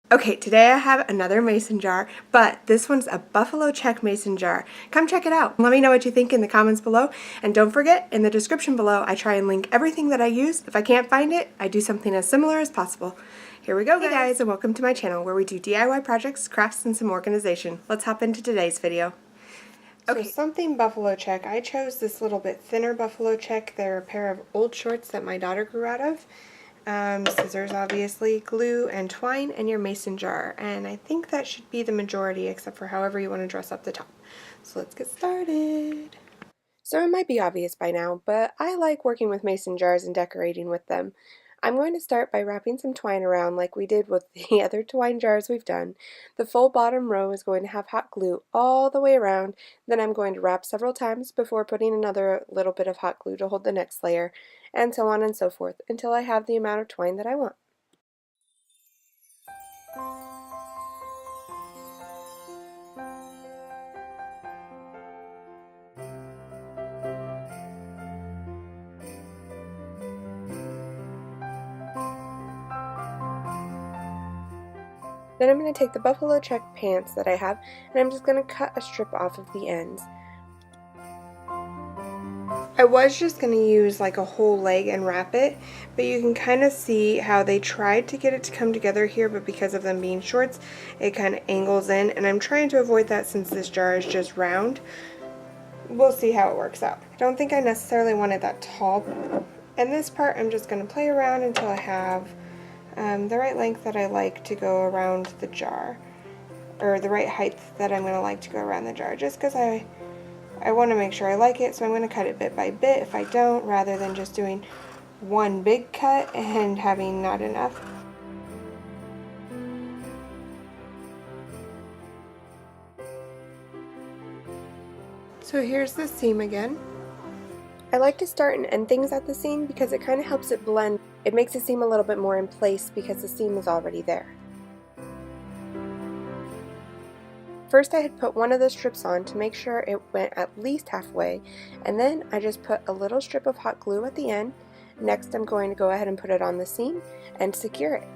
Okay, today I have another mason jar, but this one's a buffalo check mason jar. Come check it out. Let me know what you think in the comments below, and don't forget, in the description below, I try and link everything that I use. If I can't find it, I do something as similar as possible. Here we go, guys, and welcome to my channel where we do DIY projects, crafts, and some organization. Let's hop into today's video. Okay, so something buffalo check. I chose this little bit thinner buffalo check. They're a pair of old shorts that my daughter grew out of. Scissors, obviously, glue, and twine, and your mason jar. And I think that should be the majority, except for however you want to dress up the top. So let's get started. So it might be obvious by now, but I like working with mason jars and decorating with them. I'm going to start by wrapping some twine around like we did with the other twine jars we've done. The full bottom row is going to have hot glue all the way around. Then I'm going to wrap several times before putting another little bit of hot glue to hold the next layer, and so on and so forth until I have the amount of twine that I want. Then I'm going to take the buffalo check pants that I have, and I'm just going to cut a strip off of the ends. I was just going to use like a whole leg and wrap it, but you can kind of see how they tried to get it to come together here, but because of them being shorts, it kind of angles in, and I'm trying to avoid that since this jar is just round. We'll see how it works out. I don't think I necessarily wanted that tall. And this part I'm just going to play around until I have the right length that I like to go around the jar, or the right height that I'm going to like to go around the jar, just because I want to make sure I like it, so I'm going to cut it bit by bit if I don't, rather than just doing one big cut and having not enough. So here's the seam again. I like to start and end things at the seam because it kind of helps it blend. It makes it seem a little bit more in place because the seam is already there. First I had put one of the strips on to make sure it went at least halfway, and then I just put a little strip of hot glue at the end. Next I'm going to go ahead and put it on the seam and secure it.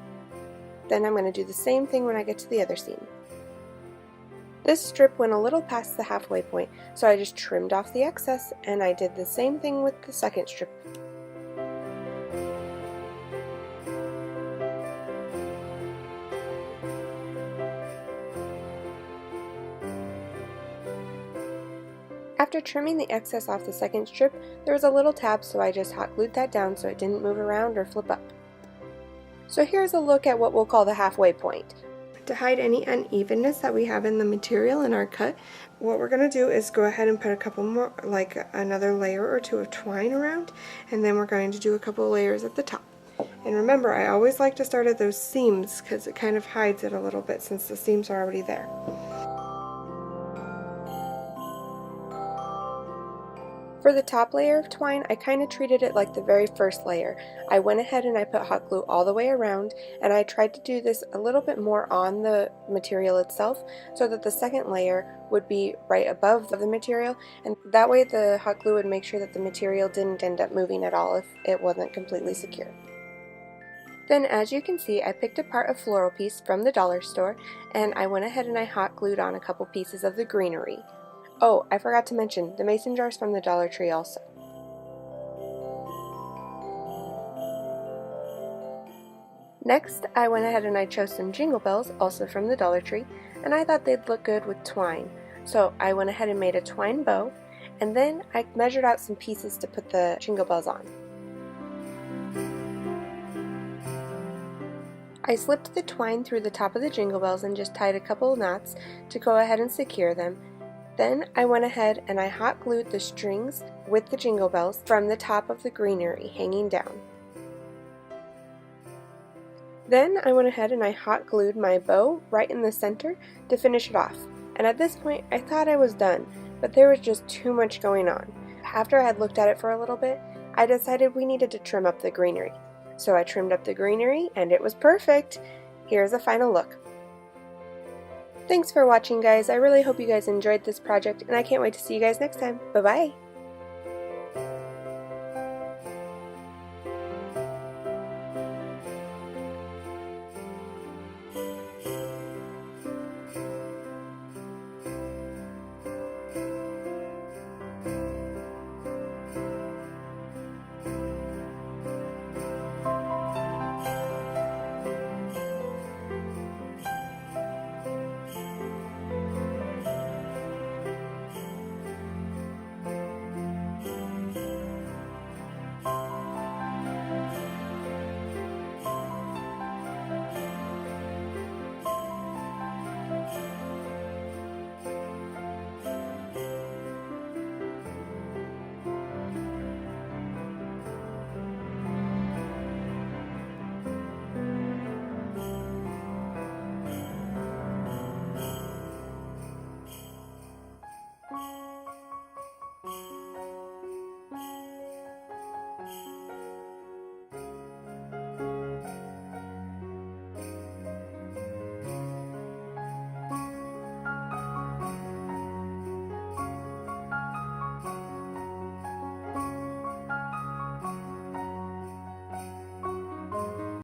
Then I'm going to do the same thing when I get to the other seam. This strip went a little past the halfway point, so I just trimmed off the excess, and I did the same thing with the second strip. After trimming the excess off the second strip, there was a little tab, so I just hot glued that down so it didn't move around or flip up. So here's a look at what we'll call the halfway point. To hide any unevenness that we have in the material in our cut, what we're going to do is go ahead and put a couple more, like another layer or two of twine around, and then we're going to do a couple layers at the top. And remember, I always like to start at those seams because it kind of hides it a little bit since the seams are already there. For the top layer of twine, I kind of treated it like the very first layer. I went ahead and I put hot glue all the way around, and I tried to do this a little bit more on the material itself so that the second layer would be right above the material, and that way the hot glue would make sure that the material didn't end up moving at all if it wasn't completely secure. Then, as you can see, I picked apart a floral piece from the dollar store, and I went ahead and I hot glued on a couple pieces of the greenery. Oh, I forgot to mention, the mason jars from the Dollar Tree also. Next, I went ahead and I chose some jingle bells, also from the Dollar Tree, and I thought they'd look good with twine. So I went ahead and made a twine bow, and then I measured out some pieces to put the jingle bells on. I slipped the twine through the top of the jingle bells and just tied a couple of knots to go ahead and secure them. Then I went ahead and I hot glued the strings with the jingle bells from the top of the greenery hanging down. Then I went ahead and I hot glued my bow right in the center to finish it off. And at this point I thought I was done, but there was just too much going on. After I had looked at it for a little bit, I decided we needed to trim up the greenery. So I trimmed up the greenery and it was perfect. Here's a final look. Thanks for watching, guys. I really hope you guys enjoyed this project, and I can't wait to see you guys next time. Bye-bye!